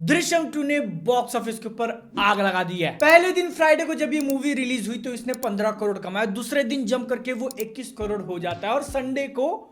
दृश्यम 2 ने box office के ऊपर आग लगा दी है। पहले दिन फ्राइडे को जब ये मूवी रिलीज हुई तो इसने 15 करोड़ कमाया। दूसरे दिन जंप करके वो 21 करोड़ हो जाता है और संडे को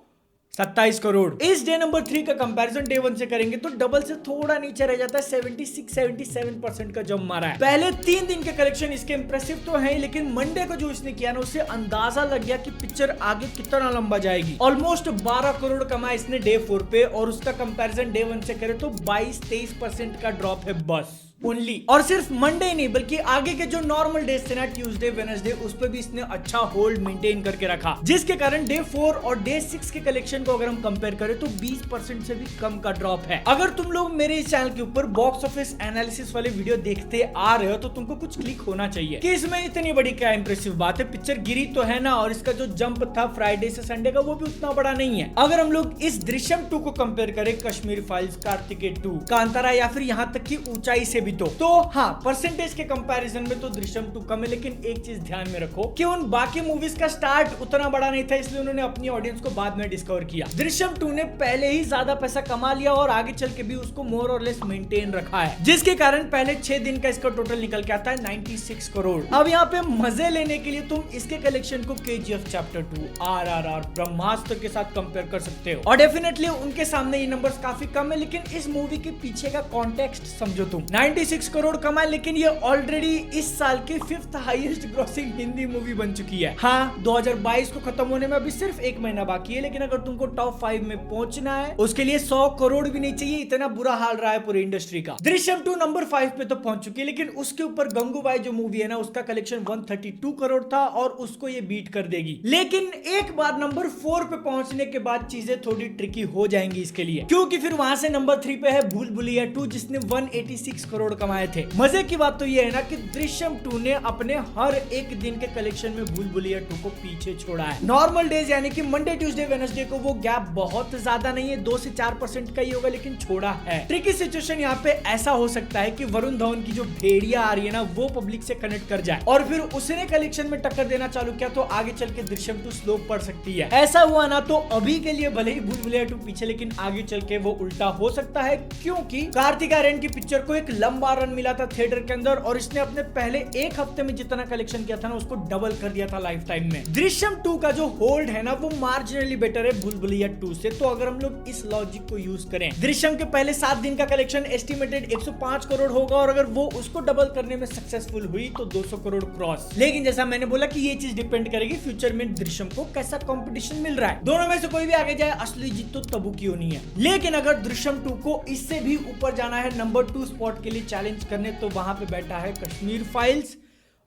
27 करोड़। इस डे नंबर 3 का कंपैरिजन डे 1 से करेंगे तो डबल से थोड़ा नीचे रह जाता है। 76-77% का जंप मारा है। पहले 3 दिन के कलेक्शन इसके इंप्रेसिव तो है, लेकिन मंडे को जो इसने किया ना, उससे अंदाजा लग गया कि पिक्चर आगे कितना लंबा जाएगी। ऑलमोस्ट 12 करोड़ कमाया इसने डे 4 पे, और उसका कंपैरिजन डे 1 से करे तो 22-23% का ड्रॉप है बस ओनली। और सिर्फ मंडे नहीं बल्कि आगे के जो नॉर्मल डेज थे ना, ट्यूसडे वेडनेसडे, उस पर भी इसने अच्छा होल्ड मेंटेन करके रखा, जिसके कारण डे 4 और डे 6 के कलेक्शन को अगर हम कंपेयर करें तो 20% से भी कम का ड्रॉप है। अगर तुम लोग मेरे इस चैनल के ऊपर बॉक्स ऑफिस एनालिसिस वाले वीडियो देखते आ रहे हो तो तुमको कुछ क्लिक होना चाहिए कि इसमें इतनी बड़ी क्या इंप्रेसिव बात है। पिक्चर गिरी तो है ना, और इसका जो जंप था फ्राइडे से संडे का वो भी उतना बड़ा नहीं है। अगर हम लोग इस दृश्यम 2 को कंपेयर करें कश्मीर फाइल्स, कार्तिकेय 2, कांतारा या फिर यहाँ तक की ऊंचाई से भी तो हाँ, परसेंटेज के कंपैरिजन में तो दृश्यम 2 कम है। लेकिन एक चीज ध्यान में रखो कि उन बाकी मूवीज का स्टार्ट उतना बड़ा नहीं था, इसलिए उन्होंने अपनी ऑडियंस को बाद में डिस्कवर किया। दृश्यम 2 ने पहले ही ज्यादा पैसा कमा लिया और आगे चल के भी उसको मोर और लेस मेंटेन रखा है, जिसके कारण पहले 6 दिन का इसका टोटल निकल के आता है 96 करोड़। अब यहाँ पे मजे लेने के लिए तुम इसके कलेक्शन को KGF चैप्टर 2, RRR, ब्रह्मास्त्र के साथ कंपेयर कर सकते हो, और डेफिनेटली उनके सामने ये नंबर्स काफी कम है। लेकिन इस मूवी के पीछे का कॉन्टेक्स्ट समझो तुम। 96 करोड़ कमाए, लेकिन ये ऑलरेडी इस साल की 5th highest grossing Hindi movie बन चुकी है। हाँ, 2022 को खत्म होने में अभी सिर्फ 1 महीना बाकी है, लेकिन अगर तुमको टॉप 5 में पहुंचना है उसके लिए 100 करोड़ भी नहीं चाहिए। इतना बुरा हाल रहा है पूरी इंडस्ट्री का। दृश्यम 2 नंबर 5 पे तो पहुंच चुकी है, लेकिन उसके ऊपर गंगूबाई जो मूवी है ना, उसका कलेक्शन 132 करोड़ था और उसको ये बीट कर देगी। लेकिन एक बार नंबर 4 पे पहुंचने के बाद चीजें थोड़ी ट्रिकी हो जाएंगी इसके लिए, क्योंकि फिर वहां से नंबर 3 पे है भूल भुलैया 2, जिसने 186 करोड़ कमाए थे। मजे की बात तो ये है ना कि दृश्यम 2 ने अपने हर एक दिन के कलेक्शन में भूल भुलैया 2 को पीछे छोड़ा है। नॉर्मल डेज यानी कि मंडे, ट्यूसडे, वेडनेसडे को वो गैप बहुत ज्यादा नहीं है, 2 से 4% का ही होगा, लेकिन छोड़ा है। ट्रिकी सिचुएशन यहाँ पे ऐसा हो सकता है कि वरुण धवन की जो भेड़िया आ रही है ना, वो पब्लिक से कनेक्ट कर जाए और फिर उसने कलेक्शन में टक्कर देना चालू किया तो आगे चल के दृश्यम 2 स्लो पड़ सकती है। ऐसा हुआ ना तो अभी के लिए भले ही भूल भुलैया 2 पीछे, लेकिन आगे चल के वो उल्टा हो सकता है, क्योंकि कार्तिक आर्यन की पिक्चर को एक लंबा रन मिला था थिएटर के अंदर और इसने अपने पहले एक हफ्ते में जितना कलेक्शन किया था ना, उसको डबल कर दिया था लाइफ टाइम में। दृश्यम 2 का जो होल्ड है ना, वो मार्जिनली बेटर है भूल भुलैया 2 से। तो अगर हम लोग इस लॉजिक को यूज करें, दृश्यम के पहले 7 दिन का कलेक्शन एस्टिमेटेड 105 करोड़ होगा, और अगर वो उसको डबल करने में सक्सेसफुल हुई तो 200 करोड़ क्रॉस। लेकिन जैसा मैंने बोला कि ये चीज डिपेंड करेगी फ्यूचर में दृश्यम को कैसा कंपटीशन मिल रहा है। दोनों में से कोई भी आगे जाए, असली जीत तो तबू की होनी है। लेकिन अगर दृश्यम 2 को इससे भी ऊपर जाना है, नंबर 2 स्पॉट के लिए चैलेंज करने, तो वहां पे बैठा है कश्मीर फाइल्स,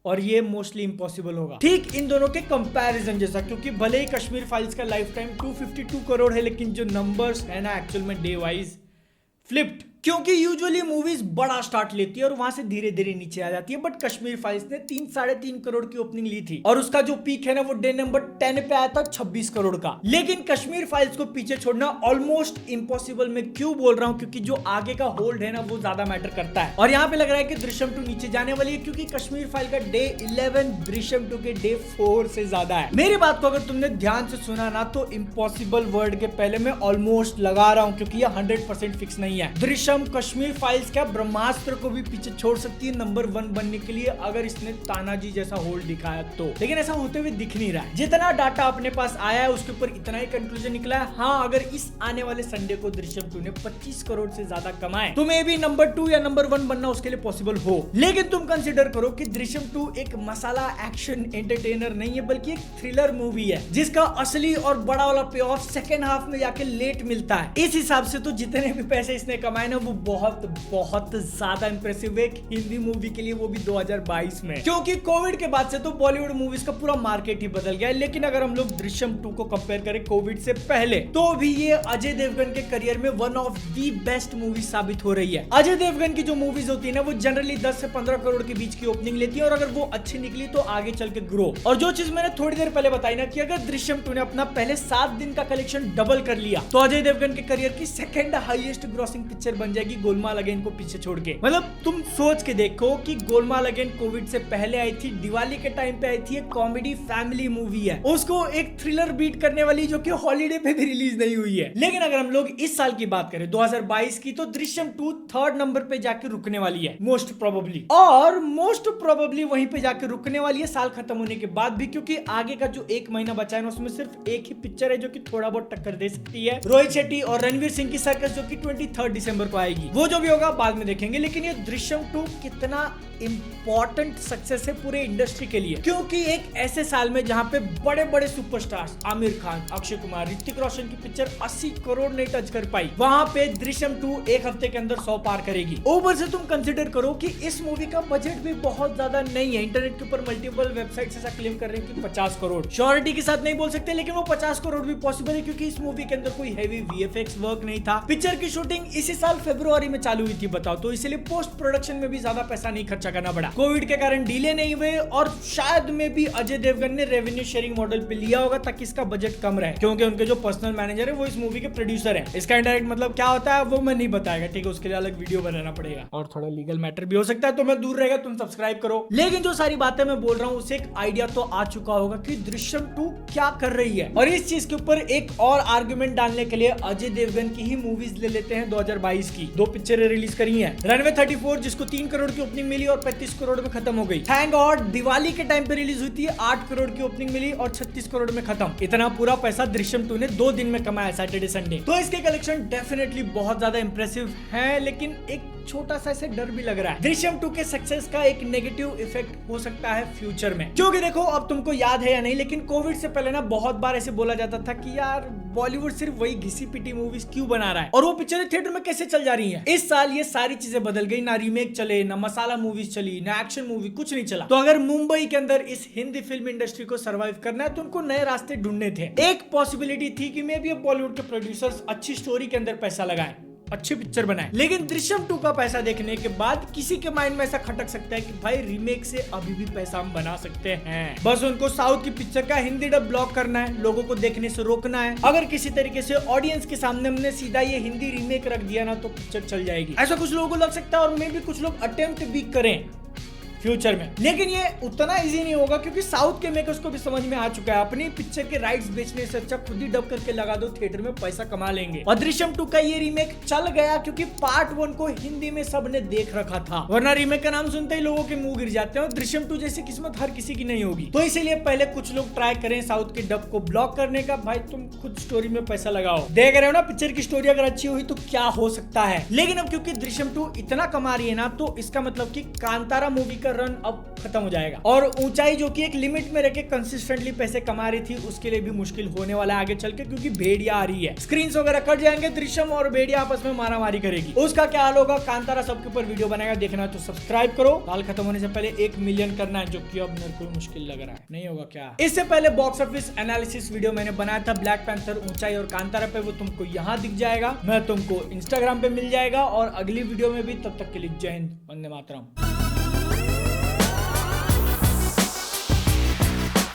और ये मोस्टली इंपॉसिबल होगा। ठीक इन दोनों के कंपैरिजन जैसा, क्योंकि भले ही कश्मीर फाइल्स का लाइफ टाइम 252 करोड़ है, लेकिन जो नंबर्स है ना एक्चुअल में डे वाइज फ्लिप्ड, क्योंकि यूजुअली मूवीज बड़ा स्टार्ट लेती है और वहां से धीरे धीरे नीचे आ जाती है। बट कश्मीर फाइल्स ने 3-3.5 करोड़ की ओपनिंग ली थी और उसका जो पीक है ना, वो डे नंबर 10 पे आया था 26 करोड़ का। लेकिन कश्मीर फाइल्स को पीछे छोड़ना ऑलमोस्ट इम्पॉसिबल। मैं क्यों बोल रहा हूँ, क्योंकि जो आगे का होल्ड है ना, वो ज्यादा मैटर करता है। और यहाँ पे लग रहा है कि दृश्यम 2 नीचे जाने वाली है, क्योंकि कश्मीर फाइल का डे 11 दृश्यम 2 के डे 4 से ज्यादा है। मेरी बात को अगर तुमने ध्यान से सुना ना, तो इम्पॉसिबल वर्ड के पहले मैं ऑलमोस्ट लगा रहा हूँ, क्योंकि ये 100% फिक्स नहीं है। दृश्यम कश्मीर फाइल्स क्या ब्रह्मास्त्र को भी पीछे छोड़ सकती है नंबर 1 बनने के लिए, अगर इसने तानाजी जैसा होल्ड दिखाया तो। लेकिन ऐसा होते हुए दिख नहीं रहा है। जितना डाटा अपने पास आया है उसके ऊपर इतना ही कंक्लूजन निकला है। हाँ, अगर इस आने वाले संडे को दृश्यम 2 ने 25 करोड़ से ज्यादा कमाए तो मे भी नंबर 2 या नंबर 1 बनना उसके लिए पॉसिबल हो। लेकिन तुम कंसिडर करो कि दृश्यम 2 एक मसाला एक्शन एंटरटेनर नहीं है, बल्कि एक थ्रिलर मूवी है, जिसका असली और बड़ा वाला पे ऑफ सेकेंड हाफ में जाके लेट मिलता है। इस हिसाब से तो जितने भी पैसे इसने कमाए ना, वो बहुत ज्यादा इंप्रेसिव है हिंदी मूवी के लिए, वो भी 2022 में, क्योंकि कोविड के बाद से तो बॉलीवुड मूवीज का पूरा मार्केट ही बदल गया है। लेकिन अगर हम लोग दृश्यम 2 को कंपेयर करें कोविड से पहले, तो भी ये अजय देवगन के करियर में one of the best movie साबित हो रही है। अजय देवगन की जो मूवीज होती है ना, वो जनरली 10 से 15 करोड़ के बीच की ओपनिंग लेती है, और अगर वो अच्छी निकली तो आगे चल के ग्रो। और जो चीज मैंने थोड़ी देर पहले बताई ना, कि अगर दृश्यम 2 ने अपना पहले 7 दिन का कलेक्शन डबल कर लिया, तो अजय देवगन के करियर की सेकंड हाईएस्ट ग्रॉसिंग पिक्चर बन बन जाएगी गोलमाल अगेन को पीछे छोड़ के। मतलब तुम सोच के देखो कि गोलमाल अगेन कोविड से पहले आई थी, दिवाली के टाइम पे आई थी, एक कॉमेडी फैमिली मूवी है, उसको एक थ्रिलर बीट करने वाली जो कि हॉलीडे पे भी रिलीज नहीं हुई है। लेकिन अगर हम लोग इस साल की बात करें 2022 की, तो दृश्यम 2 थर्ड नंबर पे जाके रुकने वाली है मोस्ट प्रोबेबली, और मोस्ट प्रोबेबली वहीं पे जाके रुकने वाली है साल खत्म होने के बाद भी, क्योंकि आगे का जो एक महीना बचा है उसमें सिर्फ एक ही पिक्चर है जो कि थोड़ा बहुत टक्कर दे सकती है, रोहित शेट्टी और रणवीर सिंह की सर्कस, जो कि 23 दिसंबर को आएगी। वो जो भी होगा बाद में देखेंगे। लेकिन ये दृश्यम 2 कितना इंपॉर्टेंट सक्सेस है पूरे इंडस्ट्री के लिए, क्योंकि एक ऐसे साल में जहां पे बड़े बड़े सुपरस्टार्स आमिर खान, अक्षय कुमार, ऋतिक रोशन की पिक्चर 80 करोड़ नहीं टच कर पाई, वहां पे दृश्यम 2 एक हफ्ते के अंदर 100 पार करेगी। ऊपर से तुम कंसीडर करो कि इस मूवी का बजट भी बहुत ज्यादा नहीं है। इंटरनेट के ऊपर मल्टीपल वेबसाइट्स ऐसा क्लेम कर रहे हैं कि 50 करोड़, श्योरिटी के साथ नहीं बोल सकते, लेकिन वो 50 करोड़ भी पॉसिबल है, क्योंकि इस मूवी के अंदर कोई हैवी वीएफएक्स वर्क नहीं था। पिक्चर की शूटिंग इसी साल फरवरी में चालू हुई थी, बताओ, तो इसलिए पोस्ट प्रोडक्शन में भी ज्यादा पैसा नहीं खर्चा करना पड़ा। कोविड के कारण डिले नहीं हुए, और शायद में भी अजय देवगन ने रेवेन्यू शेयरिंग मॉडल पे लिया होगा ताकि इसका बजट कम रहे, क्योंकि उनके जो पर्सनल मैनेजर है वो इस मूवी के प्रोड्यूसर है। इसका इनडायरेक्ट मतलब क्या होता है वो मैं नहीं बताएगा, ठीक है, उसके लिए अलग वीडियो बनाना पड़ेगा और थोड़ा लीगल मैटर भी हो सकता है, तो मैं दूर रहेगा, तुम सब्सक्राइब करो। लेकिन जो सारी बातें मैं बोल रहा हूँ उससे एक आइडिया तो आ चुका होगा कि दृश्यम 2 क्या कर रही है, और इस चीज के ऊपर एक और आर्गुमेंट डालने के लिए अजय देवगन की ही मूवीज ले लेते हैं। 2022 की 2 पिक्चरें रिलीज करी हैं, रनवे 34 जिसको 3 करोड़ की ओपनिंग मिली और 35 करोड़ में खत्म हो गई, थैंक गॉड दिवाली के टाइम पे रिलीज हुई थी, 8 करोड़ की ओपनिंग मिली और 36 करोड़ में खत्म। इतना पूरा पैसा दृश्यम 2 ने 2 दिन में कमाया, सैटरडे संडे। तो इसके कलेक्शन डेफिनेटली बहुत ज्यादा इंप्रेसिव है, लेकिन एक छोटा सा ऐसे डर भी लग रहा है दृश्यम 2 के सक्सेस का एक नेगेटिव इफेक्ट हो सकता है फ्यूचर में। क्योंकि देखो, अब तुमको याद है या नहीं, लेकिन कोविड से पहले ना बहुत बार ऐसे बोला जाता था कि यार बॉलीवुड सिर्फ वही घिसी पिटी मूवीज क्यों बना रहा है, और वो पिक्चरें थिएटर में कैसे चल जा रही हैं। इस साल ये सारी चीजें बदल गई, ना रीमेक चले, ना मसाला मूवीज चली, ना एक्शन मूवी, कुछ नहीं चला। तो अगर मुंबई के अंदर इस हिंदी फिल्म इंडस्ट्री को सर्वाइव करना है तो उनको नए रास्ते ढूंढने थे। एक पॉसिबिलिटी थी कि मे बी बॉलीवुड के प्रोड्यूसर्स अच्छी स्टोरी के अंदर पैसा लगाएं, अच्छी पिक्चर बनाए। लेकिन दृश्यम 2 का पैसा देखने के बाद किसी के माइंड में ऐसा खटक सकता है कि भाई रीमेक से अभी भी पैसा हम बना सकते हैं, बस उनको साउथ की पिक्चर का हिंदी डब ब्लॉक करना है, लोगों को देखने से रोकना है। अगर किसी तरीके से ऑडियंस के सामने हमने सीधा ये हिंदी रीमेक रख दिया ना तो पिक्चर चल जाएगी, ऐसा कुछ लोगों को लग सकता है, और मे भी कुछ लोग अटेम्प्ट भी करें फ्यूचर में। लेकिन ये उतना इजी नहीं होगा, क्योंकि साउथ के मेकर्स को भी समझ में आ चुका है अपनी पिक्चर के राइट्स बेचने से अच्छा खुद ही डब करके लगा दो, थिएटर में पैसा कमा लेंगे। और दृश्यम 2 का ये रीमेक चल गया क्योंकि पार्ट 1 को हिंदी में सबने देख रखा था, वरना रीमेक का नाम सुनते ही लोगों के मुंह गिर जाते हैं, और दृश्यम 2 जैसी किस्मत हर किसी की नहीं होगी। तो इसीलिए पहले कुछ लोग ट्राई करें साउथ के डब को ब्लॉक करने का। भाई तुम खुद स्टोरी में पैसा लगाओ, देख रहे हो ना पिक्चर की स्टोरी अगर अच्छी हुई तो क्या हो सकता है। लेकिन अब क्योंकि दृश्यम 2 इतना कमा रही है ना, तो इसका मतलब कि कांतारा मूवी का रन अब खत्म हो जाएगा, और ऊंचाई जो कि एक लिमिट में रहकर कंसिस्टेंटली पैसे कमा रही थी उसके लिए भी मुश्किल होने वाला है आगे चल के, क्योंकि भेड़िया आ रही है, स्क्रीन्स वगैरह कट जाएंगे, दृश्यम और भेड़िया आपस में मारामारी करेगी, उसका क्या हाल होगा। कांतारा सबके ऊपर वीडियो बनाएगा, देखना है तो सब्सक्राइब करो। साल खत्म होने से पहले 1 मिलियन करना है, जो कि अब मेरे को मुश्किल लग रहा है, नहीं होगा क्या। इससे पहले बॉक्स ऑफिस एनालिसिस वीडियो मैंने बनाया था ब्लैक पैंथर, ऊंचाई और कांतारा पे, वो तुमको यहाँ दिख जाएगा, मैं तुमको इंस्टाग्राम पे मिल जाएगा, और अगली वीडियो में भी। तब तक के लिए जय हिंद, वंदे मातरम।